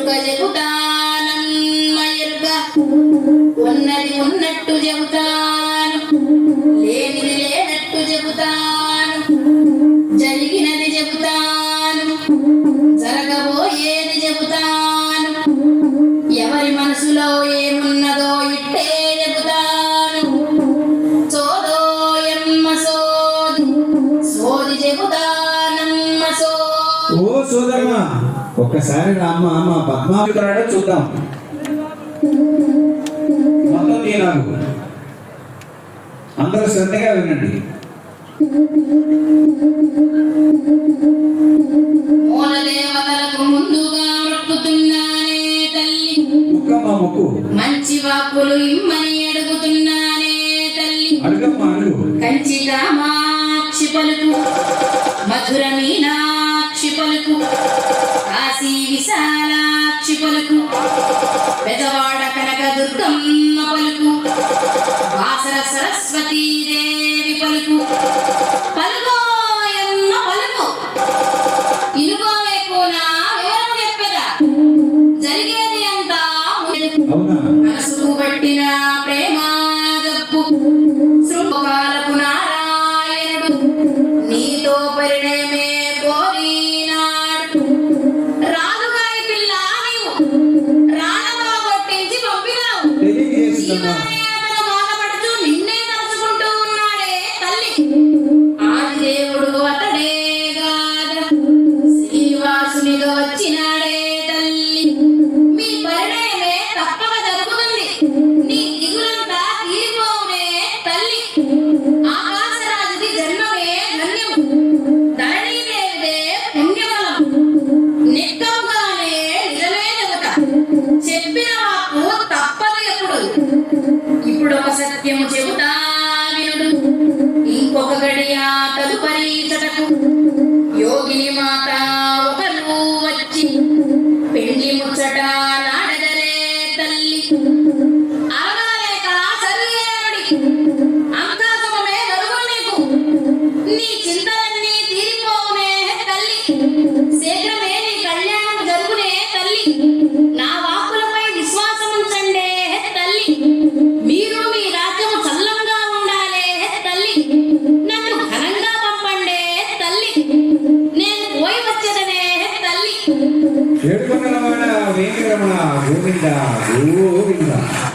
ఎరుక చెబుతానమ్మ ఎరుక, ఉన్నది ఉన్నట్టు చెబుతాను, లేనిది లేనట్టు చెబుతాను, జరిగినది చెబుతాను, జరగబోయేది చెబుతాను, ఎవరి మనసులో ఏమున్నదో ఇట్టే చెబుతాను. సోదోయమ్మ సోది, సోది చెబుతానమ్మ సోది. ఓ సోదరమా, ఒక్కసారి రామ్మ మా పద్మావతి చూద్దాం. మొత్తం తీరాలు అందరూ శ్రద్ధగా వినండి. మూలదేవతలకు ముందుగా మొక్కుతున్నానే తల్లి, ముక్కమ్మ ముక్కు. మంచి వాక్కులు ఇమ్మని అడుగుతున్నానే తల్లి. అడుగమ్మా అడుగు. కంచి కామాక్షి పలుకు, మధుర మీనాక్షి పలుకు, కాశీ విశాలాక్షి పలుకు, పెదవాడ కనక దుర్గమ్మ పలుకు, వాసర సరస్వతీ దేవి పలుకు. పలుకోయమ్మ పలుకు, ఇనుకోవే కోనా వివరం చెప్పదా, జరిగేది అంతా మనసుకు పట్టిన ప్రేమ గప్పు, శృంగాలకు నారాయణుడు నీతో పరిణయమే కోరినాడు. రాజుగారి పిల్ల నీవు రాణగా కొట్టించి పంపినావు, బాధపడుతూ నిన్నే తలుచుకుంటూ ఉన్నాడే తల్లి. ఆది దేవుడు అతడే గాద, శ్రీనివాసునిగా వచ్చినాడే తల్లి. మీ పరిణయమే తప్పక జరుగుతుంది, నీ దిగులంతా తీరిపోవునే తల్లి. ఆకాశరాజుకి జన్మమే ధన్యము, ధరణీదేవిదే పుణ్యఫలం. నిక్కముగానే నిజమే చెబుతా, చెప్పిన వాకు తప్పదు ఎప్పుడు. ఇప్పుడు ఒక సత్యము చెబుతా వినుడు, ఇంకొక గడియ తదుపరి చటకు యోగిని మాత ఒకరు వచ్చి పెండి ముచ్చట నాడదరే తల్లి. అరగాలేక సరియేనుడి అంకాశమే గరువు నీకు, నీ చింతలన్నీ తీరిపోవునే తల్లి. శీఘ్రమే నీ కళ్యాణం జరుగునే తల్లి. నా వాక్కులపై విశ్వాసం ఉంచండే తల్లి. మీరు మీ రాజ్యము చల్లంగా ఉండాలే తల్లి. నన్ను ఘనంగా పంపండే తల్లి, నేను పోయి వచ్చేదనే తల్లి. ఏడుకొండలవాడ వెంకటరమణ గోవింద గోవింద.